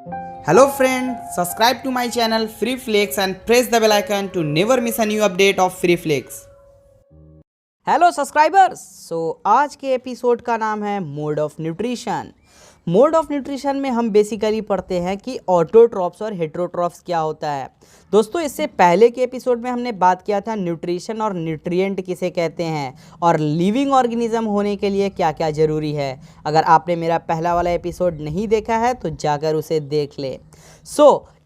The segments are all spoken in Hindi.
Hello friend, subscribe to my channel Free Flakes and press the bell icon to never miss a new update of Free Flakes. Hello subscribers. आज के एपिसोड का नाम है mode of nutrition. Mode of nutrition में हम बेसिकली पढ़ते हैं कि ऑटोट्रॉफ्स और हेटेरोट्रॉफ्स क्या होता है। दोस्तों, इससे पहले के एपिसोड में हमने बात किया था न्यूट्रिशन और न्यूट्रिएंट किसे कहते हैं और लिविंग ऑर्गेनिज्म होने के लिए क्या क्या ज़रूरी है। अगर आपने मेरा पहला वाला एपिसोड नहीं देखा है तो जाकर उसे देख ले।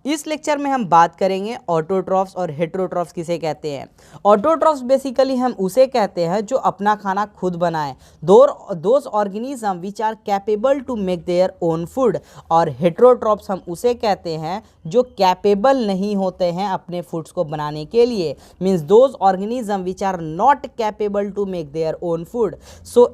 इस लेक्चर में हम बात करेंगे ऑटोट्रॉफ्स और हेटेरोट्रॉफ्स किसे कहते हैं। ऑटोट्रॉफ्स बेसिकली हम उसे कहते हैं जो अपना खाना खुद बनाए, those organism which are capable to make their own food. और हेटेरोट्रॉफ्स हम उसे कहते हैं जो कैपेबल नहीं होते हैं अपने फूड्स को बनाने के लिए, means those organism which are not capable to make their own food.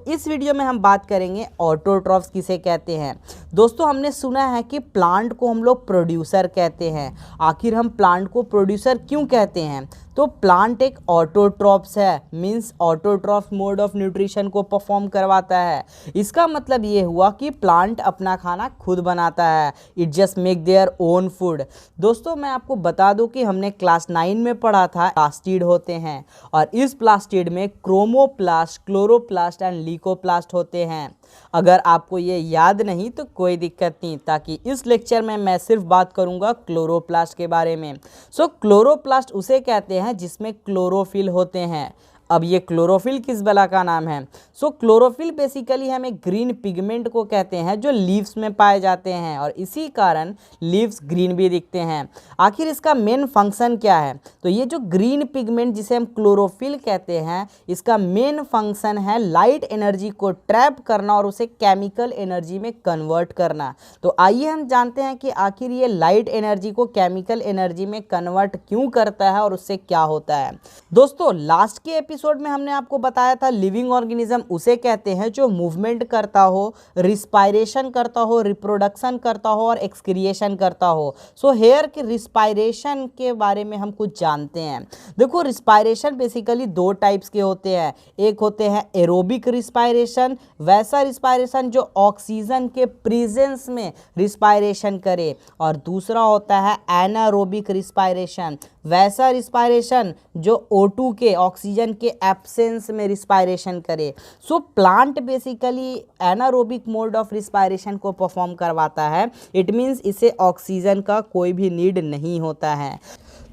इस वीडियो में हम बात करेंगे ऑटोट्रॉफ्स किसे कहते हैं। दोस्तों, हमने सुना है कि प्लांट को हम लोग प्रोड्यूसर कहते हैं। आखिर हम प्लांट को प्रोड्यूसर क्यों कहते हैं? तो प्लांट एक ऑटोट्रॉफ्स है, means autotroph mode of nutrition को परफॉर्म करवाता है। इसका मतलब ये हुआ कि प्लांट अपना खाना खुद बनाता है, it just make their own food. दोस्तों, मैं आपको बता दूं कि हमने क्लास 9 में पढ़ा था प्लास्टिड होते हैं और इस प्लास्टिड में क्रोमोप्लास्ट, क्लोरोप्लास्ट एंड लीकोप्लास्ट होते हैं। अगर आपको ये याद नहीं तो कोई दिक्कत नहीं, ताकि इस लेक्चर में मैं सिर्फ बात करूंगा क्लोरोप्लास्ट के बारे में। क्लोरोप्लास्ट उसे कहते हैं जिसमें क्लोरोफिल होते हैं। अब ये क्लोरोफिल किस बला का नाम है? क्लोरोफिल बेसिकली हम एक ग्रीन पिगमेंट को कहते हैं जो लीव्स में पाए जाते हैं और इसी कारण लीव्स ग्रीन भी दिखते हैं। आखिर इसका मेन फंक्शन क्या है? तो ये जो ग्रीन पिगमेंट जिसे हम क्लोरोफिल कहते हैं, इसका मेन फंक्शन है लाइट एनर्जी को ट्रैप करना और उसे केमिकल एनर्जी में कन्वर्ट करना। तो आइए हम जानते हैं कि आखिर ये लाइट एनर्जी को केमिकल एनर्जी में कन्वर्ट क्यों करता है और उससे क्या होता है। दोस्तों, लास्ट के एपिसोड में हमने आपको बताया था लिविंग ऑर्गेनिज्म उसे कहते हैं जो मूवमेंट करता हो, रिस्पायरेशन करता हो, रिप्रोडक्शन करता हो और एक्सक्रिएशन करता हो। हेयर के रिस्पायरेशन के बारे में हम कुछ जानते हैं। देखो, रिस्पायरेशन बेसिकली दो टाइप्स के होते हैं। एक होते हैं एरोबिक रिस्पायरेशन, वैसा रिस्पायरेशन जो ऑक्सीजन के प्रेजेंस में रिस्पायरेशन करे, और दूसरा होता है एनारोबिक रिस्पायरेशन, वैसा रिस्पायरेशन जो O2 के, ऑक्सीजन के एब्सेंस में रिस्पायरेशन करे। Plant basically anaerobic mode of respiration को परफॉर्म करवाता है। इट मीन्स इसे ऑक्सीजन का कोई भी नीड नहीं होता है।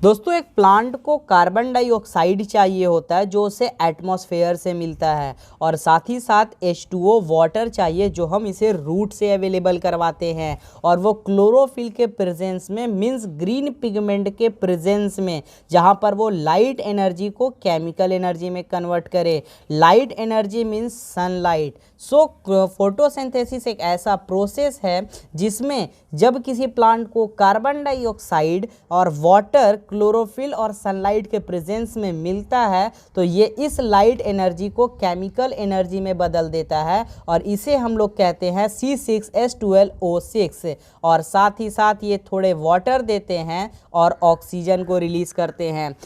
दोस्तों, एक प्लांट को कार्बन डाइऑक्साइड चाहिए होता है जो उसे एटमॉस्फेयर से मिलता है, और साथ ही साथ H2O वाटर चाहिए जो हम इसे रूट से अवेलेबल करवाते हैं, और वो क्लोरोफिल के प्रेजेंस में, मीन्स ग्रीन पिगमेंट के प्रेजेंस में, जहाँ पर वो लाइट एनर्जी को केमिकल एनर्जी में कन्वर्ट करे। Light energy means sunlight. Photosynthesis एक ऐसा प्रोसेस है जिसमें जब किसी प्लांट को कार्बन डाइऑक्साइड और वाटर, क्लोरोफिल और सनलाइट के प्रेजेंस में मिलता है तो ये इस लाइट एनर्जी को केमिकल एनर्जी में बदल देता है, और इसे हम लोग कहते हैं C6H12O6, और साथ ही साथ ये थोड़े वाटर देते हैं और ऑक्सीजन को रिलीज करते हैं।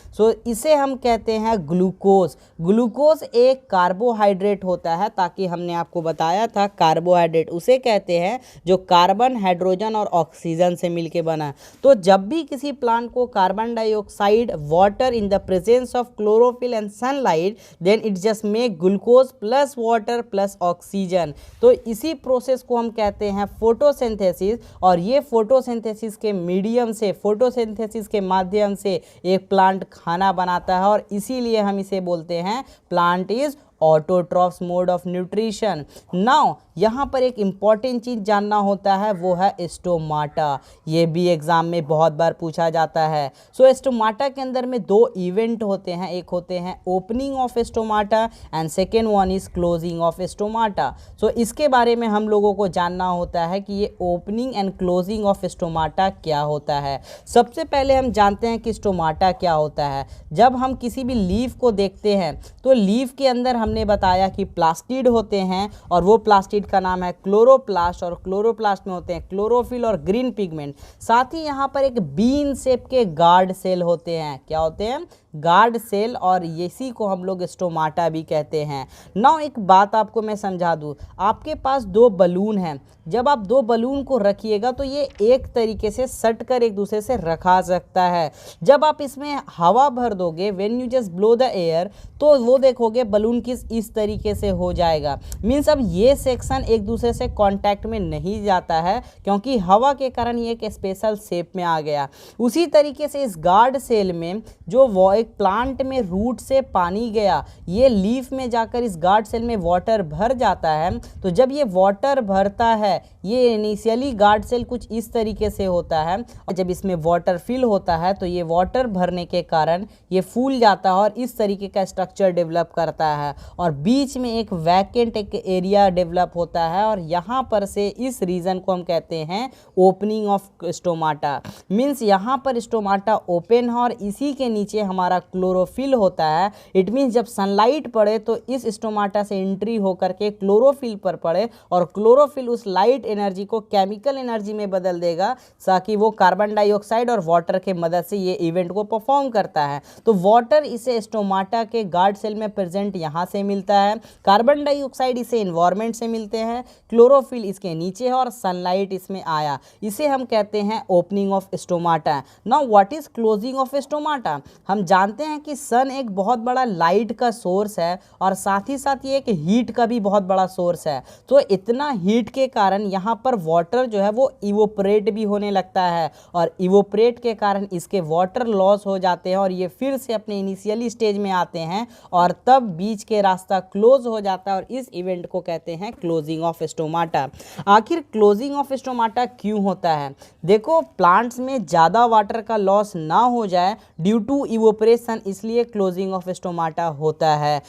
इसे हम कहते हैं ग्लूकोज। ग्लूकोज एक कार्बोहाइड्रेट होता है, ताकि हमने आपको बताया था कार्बोहाइड्रेट उसे कहते हैं जो कार्बन, हाइड्रोजन और ऑक्सीजन से मिलके बना। तो जब भी किसी प्लांट को carbon dioxide, water in the presence of chlorophyll and sunlight, then it just make glucose plus water plus oxygen. तो इसी प्रोसेस को हम कहते हैं फोटोसिंथेसिस, और ये फोटोसिंथेसिस के मीडियम से, फोटोसिंथेसिस के माध्यम से एक प्लांट खाना बनाता है, और इसीलिए हम इसे बोलते हैं plant is autotrophs mode of nutrition. Now यहाँ पर एक इम्पॉर्टेंट चीज़ जानना होता है, वो है स्टोमाटा। ये भी एग्जाम में बहुत बार पूछा जाता है। स्टोमाटा के अंदर में दो इवेंट होते हैं, एक होते हैं opening of stomata and second one is closing of stomata. इसके बारे में हम लोगों को जानना होता है कि ये opening and closing of stomata क्या होता है। सबसे पहले हम जानते हैं कि स्टोमाटा क्या होता है। जब हम किसी भी लीफ को देखते हैं तो लीफ के अंदर हमने बताया कि प्लास्टिड होते हैं, और वो प्लास्टिड का नाम है क्लोरोप्लास्ट, और क्लोरोप्लास्ट में होते हैं क्लोरोफिल और ग्रीन पिगमेंट। साथ ही यहाँ पर एक बीन शेप के गार्ड सेल होते हैं। क्या होते हैं? गार्ड सेल और इसी को हम लोग स्टोमाटा भी कहते हैं। नाउ एक बात आपको मैं समझा दूँ, आपके पास दो बलून हैं, जब आप दो बलून को रखिएगा तो ये एक तरीके से सट कर एक दूसरे से रखा सकता है। जब आप इसमें हवा भर दोगे, when you just blow the air, तो वो देखोगे बलून किस इस तरीके से हो जाएगा। मीन्स अब ये सेक्शन एक दूसरे से कांटेक्ट में नहीं जाता है क्योंकि हवा के कारण ये एक स्पेशल शेप में आ गया। उसी तरीके से इस गार्ड सेल में जो वो एक प्लांट में रूट से पानी गया, ये लीफ में जाकर इस गार्ड सेल में वाटर भर जाता है। तो जब ये वाटर भरता है, ये इनिशियली गार्ड सेल कुछ इस तरीके से होता है, जब इसमें वाटर फिल होता है तो ये वाटर भरने के कारण ये फूल जाता है और इस तरीके का स्ट्रक्चर डेवलप करता है और बीच में एक वैकेंट एक एरिया डेवलप होता है और यहाँ पर से इस रीजन को हम कहते हैं ओपनिंग ऑफ स्टोमाटा। मीन्स यहाँ पर स्टोमाटा ओपन है और इसी के नीचे हमारा क्लोरोफिल होता है। इट मीन्स जब सनलाइट पड़े तो इस स्टोमाटा से एंट्री होकर के क्लोरोफिल पर पड़े और क्लोरोफिल उस लाइट एनर्जी को केमिकल एनर्जी में बदल देगा ताकि वो कार्बन डाइऑक्साइड और वाटर के मदद से ये इवेंट को परफॉर्म करता है। तो वाटर इसे स्टोमाटा के गार्ड सेल में प्रेजेंट यहाँ से मिलता है, कार्बन डाइऑक्साइड इसे एनवायरनमेंट से मिलते हैं, क्लोरोफिल इसके नीचे है और सनलाइट इसमें आया, इसे हम कहते हैं opening of stomata. Now what is closing of stomata? हम जानते हैं कि सन एक बहुत बड़ा लाइट का सोर्स है और साथ ही साथ ये एक हीट का भी बहुत बड़ा सोर्स है। तो इतना हीट के कारण यहाँ पर वाटर जो है वो इवोपरेट भी होने लगता है और इवोपरेट के कारण इसके वाटर लॉस हो जाते हैं और ये फिर से अपने इनिशियली स्टेज में आते हैं और तब बीच के रास्ता क्लोज हो जाता है और इस इवेंट को कहते हैं क्लोजिंग ऑफ स्टोमाटा। आखिर क्लोजिंग ऑफ स्टोमाटा क्यों होता है? देखो, प्लांट्स में ज़्यादा वाटर का लॉस ना हो जाए ड्यू टू इवोपरेशन, इसलिए क्लोजिंग ऑफ स्टोमाटा होता है।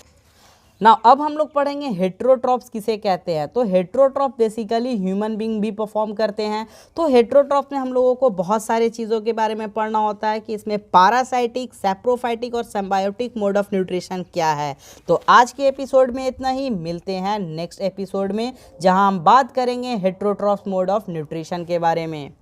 ना अब हम लोग पढ़ेंगे हेट्रोट्रॉप्स किसे कहते हैं। तो हेट्रोट्रॉप बेसिकली ह्यूमन बींग भी परफॉर्म करते हैं। तो हेट्रोट्रॉप में हम लोगों को बहुत सारी चीज़ों के बारे में पढ़ना होता है कि इसमें पैरासाइटिक, सैप्रोफाइटिक और सिम्बायोटिक मोड ऑफ न्यूट्रिशन क्या है। तो आज के एपिसोड में इतना ही, मिलते हैं नेक्स्ट एपिसोड में जहां हम बात करेंगे हेट्रोट्रॉप्स मोड ऑफ न्यूट्रिशन के बारे में।